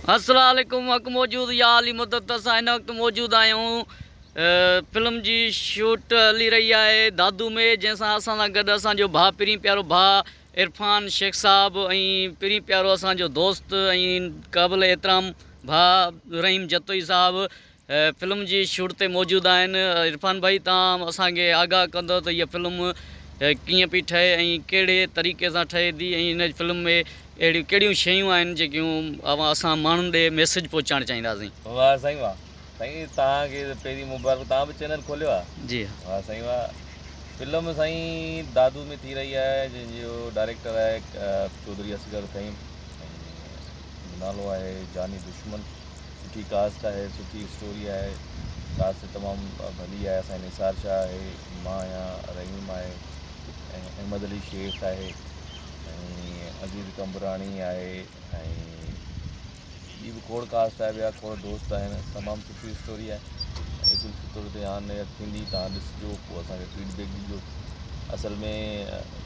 अस्सलाम वालेकुम। हक़ मौजूद या अली मुद्दत असां हिन वक़्तु मौजूदु आहियूं। फिल्म जी शूट हली रही आहे दादू में, जंहिंसां असां सां गॾु असांजो भाउ पहिरीं प्यारो भाउ इरफान शेख साहब ऐं पहिरीं प्यारो असांजो दोस्त ऐं क़ाबिल एतिराम भाउ रहीम जतोई साहब फिल्म जी शूट ते मौजूदु आहिनि। इरफान भाई, तव्हां असांखे आगाह कंदो त इहा फिल्म कीअं पई ठहे ऐं कहिड़े तरीक़े सां ठहे थी, ऐं हिन फिल्म में अहिड़ियूं कहिड़ियूं शयूं आहिनि जेकियूं असां माण्हुनि ॾे मैसेज पहुचाइणु चाहींदासीं। वाह साईं, वाह साईं, तव्हांखे पहिरीं मुबारक। तव्हां बि चैनल खोलियो आहे? जी वाह साईं, वाह। फिल्म साईं दादू में थी रही आहे, जंहिंजो डायरेक्टर आहे चौधरी असगर साईं, नालो आहे जानी दुश्मन। सुठी कास्ट आहे, सुठी स्टोरी आहे, कास्ट तमामु भली आहे। असांजी निसार शाह आहे, मां आहियां, रहीम आहे, ऐं अहमद अली शेख आहे, ऐं अज़ीज़ कंबरानी आहे, ऐं ॿी बि खोड़ कास्ट आहे, ॿिया खोड़ दोस्त आहिनि। तमामु सुठी स्टोरी आहे। ईद उल फितर ते हाणे थींदी, तव्हां ॾिसिजो, पोइ असांखे फीडबैक ॾिजो। असल में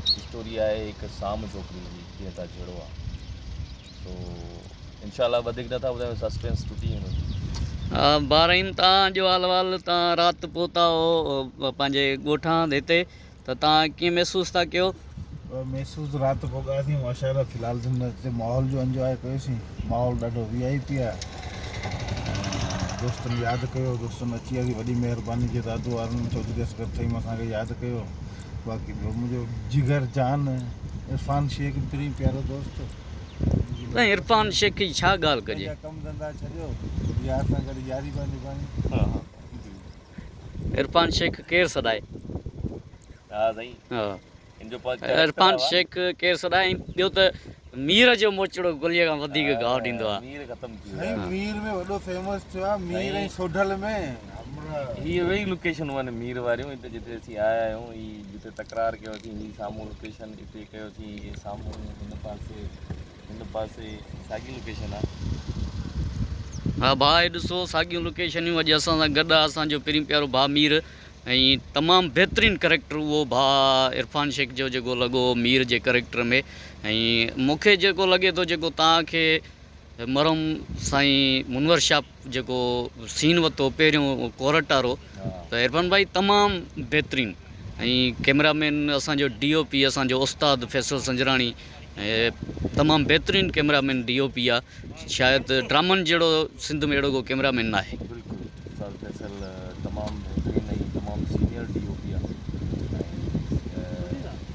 स्टोरी आहे हिकु साम छोकिरी जी, कीअं तव्हां जहिड़ो आहे। सो इनशाला वधीक नथा ॿुधायूं, सस्पेंस टुटी वेंदो। बारहीम, तव्हांजो हाल वाल, तव्हां राति पहुता हो पंहिंजे ॻोठां हिते, त तव्हां कीअं महसूसु था कयो? महसूस राति पहुतासीं माशाअल्लाह। फ़िलहाल हिते माहौल जो इंजॉय कयोसीं। माहौल ॾाढो VIP आहे। दोस्तनि यादि कयो, दोस्तनि अची वियासीं, वॾी महिरबानी जे दादू वारनि चौधरी असगर साईं असांखे यादि कयो। बाक़ी ॿियो मुंहिंजो जिगर जान इरफान शेख, पहिरीं प्यारो दोस्त। इरफान शेख जी छा ॻाल्हि कजे, कमु धंधा छॾियो, यार सां गॾु यारी बि निभाई। इरफान शेख केरु सॾाए? हा साईं, हा, इरफान शेख केरु सॾाए? ऐं ॿियो त मीर जो मोचड़ो गुलीअ खां वधीक गाह ॾींदो आहे। मीर ख़तमु थी साईं मीर में वॾो फेमस थियो आहे, मीर ऐं सोढल में। हीअ वई लोकेशनूं आहिनि मीर वारियूं, हिते जिते असीं आया आहियूं। हीअ जिते तकरार कयोसीं, हीअ साम्हूं लोकेशन हिते कयोसीं, हीअ साम्हूं हिन पासे साॻी लोकेशन आहे। हा भाउ, ॾिसो साॻियूं लोकेशनियूं अॼु असां सां गॾु आहे असांजो पहिरीं प्यारो भाउ मीर, ऐं तमामु बहितरीनु करेक्टर उहो भाउ इरफान शेख जो जेको लॻो मीर जे करेक्टर में। ऐं मूंखे जेको लॻे थो, जेको तव्हांखे मरहम साईं मुनवर शाह जेको सीन वरितो पहिरियों कोरट वारो, त इरफान भाई तमामु बहितरीनु। ऐं कैमरामैन असांजो DOP असांजो उस्ताद फैसल संजराणी, ऐं तमामु बहितरीनु कैमरामैन DOP आहे। शायदि ड्रामनि जहिड़ो सिंध में अहिड़ो को कैमरामैन न आहे। बिल्कुलु, उस्ताद फैसल तमामु बहितरीनु ऐं तमामु सीनियर DOP आहे। ऐं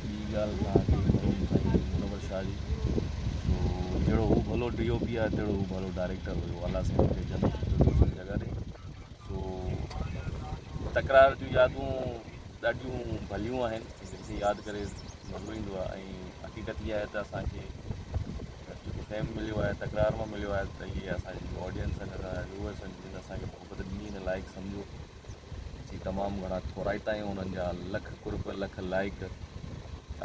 ॿी ॻाल्हि तव्हांखे साईं मुनवर शाह जी, सो जहिड़ो हू भलो DOP आहे, तहिड़ो हू भलो डायरेक्टर हुयो। अलाह साईं खे जन्नत जॻह ॾे। सो तकरार जूं यादूं ॾाढियूं भलियूं आहिनि, जंहिंखे यादि करे मज़ो ईंदो आहे। ऐं हक़ीक़त इहा आहे त असांखे जेको फेम मिलियो आहे तकरार मां मिलियो आहे, त इहे असांजी ऑडियंस आहिनि, असांजा व्यूअर्स आहिनि, जिन असांखे मोहबत ॾिनी हिन लाइक़ सम्झो। असीं तमामु घणा थोराइता आहियूं उन्हनि जा, लख कुर्ब लख लाइक।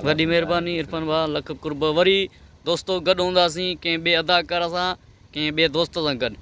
वॾी महिरबानी इरफान भाउ, लख कुर्ब। वरी दोस्तो गॾु हूंदासीं कंहिं ॿिए अदाकार सां, कंहिं ॿिए दोस्त सां गॾु।